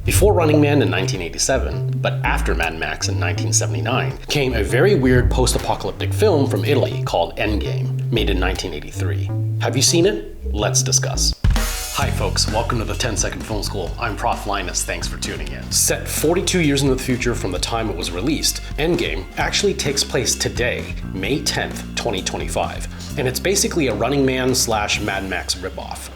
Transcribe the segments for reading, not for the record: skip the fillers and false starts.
Before Running Man in 1987, but after Mad Max in 1979, came a very weird post-apocalyptic film from Italy called Endgame, made in 1983. Have you seen it? Let's discuss. Hi folks, welcome to the 10-Second Film School. I'm Prof. Linus, thanks for tuning in. Set 42 years into the future from the time it was released, Endgame actually takes place today, May 10th, 2025, and it's basically a Running Man / Mad Max ripoff.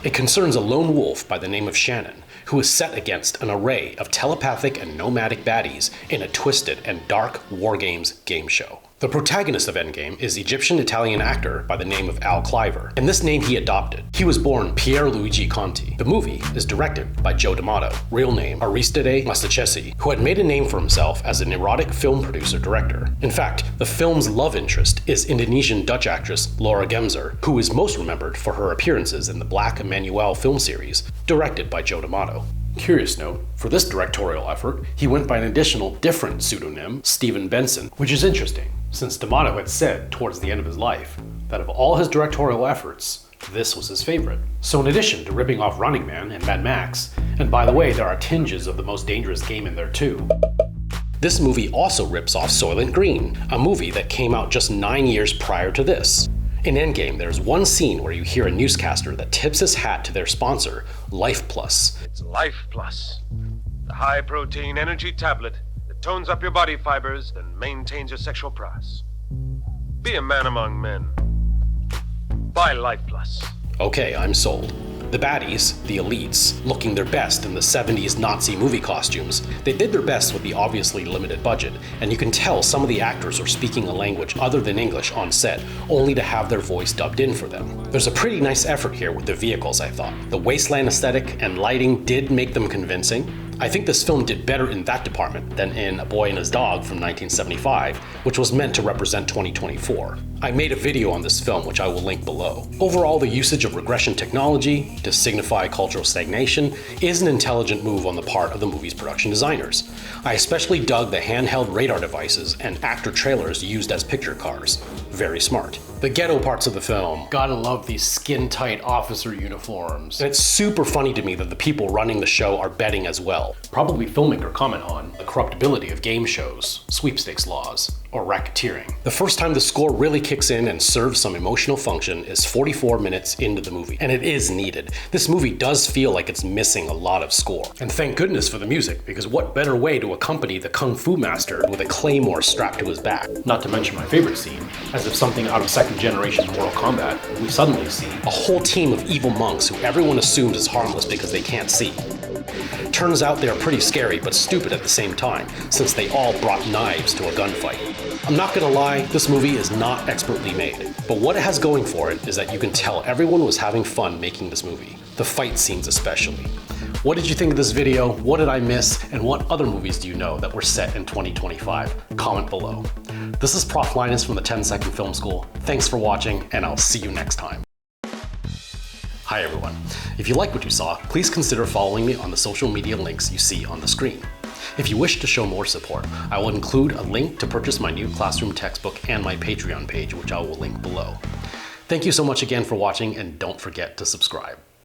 It concerns a lone wolf by the name of Shannon, who is set against an array of telepathic and nomadic baddies in a twisted and dark war games game show. The protagonist of Endgame is Egyptian-Italian actor by the name of Cliver, and this name he adopted. He was born Pierluigi Conti. The movie is directed by Joe D'Amato, real name Aristide Massachesi, who had made a name for himself as an erotic film producer-director. In fact, the film's love interest is Indonesian-Dutch actress Laura Gemser, who is most remembered for her appearances in the Black Emmanuel film series, directed by Joe D'Amato. Curious note, for this directorial effort, he went by an additional different pseudonym, Stephen Benson, which is interesting, since D'Amato had said towards the end of his life that of all his directorial efforts, this was his favorite. So in addition to ripping off Running Man and Mad Max, and by the way, there are tinges of The Most Dangerous Game in there too, this movie also rips off Soylent Green, a movie that came out just 9 years prior to this. In Endgame, there's one scene where you hear a newscaster that tips his hat to their sponsor, Life Plus. It's Life Plus, the high-protein energy tablet that tones up your body fibers and maintains your sexual prowess. Be a man among men. Buy Life Plus. Okay, I'm sold. The baddies, the elites, looking their best in the 70s Nazi movie costumes, they did their best with the obviously limited budget, and you can tell some of the actors are speaking a language other than English on set, only to have their voice dubbed in for them. There's a pretty nice effort here with the vehicles, I thought. The wasteland aesthetic and lighting did make them convincing. I think this film did better in that department than in A Boy and His Dog from 1975, which was meant to represent 2024. I made a video on this film, which I will link below. Overall, the usage of regression technology to signify cultural stagnation is an intelligent move on the part of the movie's production designers. I especially dug the handheld radar devices and actor trailers used as picture cars. Very smart. The ghetto parts of the film, gotta love these skin-tight officer uniforms. And it's super funny to me that the people running the show are betting as well. Probably filmmaker comment on the corruptibility of game shows, sweepstakes laws, or racketeering. The first time the score really kicks in and serves some emotional function is 44 minutes into the movie, and it is needed. This movie does feel like it's missing a lot of score. And thank goodness for the music, because what better way to accompany the Kung Fu master with a claymore strapped to his back? Not to mention my favorite scene, as if something out of second generation Mortal Kombat, we suddenly see a whole team of evil monks who everyone assumes is harmless because they can't see. Turns out they're pretty scary but stupid at the same time, since they all brought knives to a gunfight. I'm not gonna lie, this movie is not expertly made, but what it has going for it is that you can tell everyone was having fun making this movie, the fight scenes especially. What did you think of this video? What did I miss? And what other movies do you know that were set in 2025? Comment below. This is Prof. Linus from the 10-Second Film School. Thanks for watching, and I'll see you next time. Hi everyone. If you like what you saw, please consider following me on the social media links you see on the screen. If you wish to show more support, I will include a link to purchase my new classroom textbook and my Patreon page, which I will link below. Thank you so much again for watching, and don't forget to subscribe.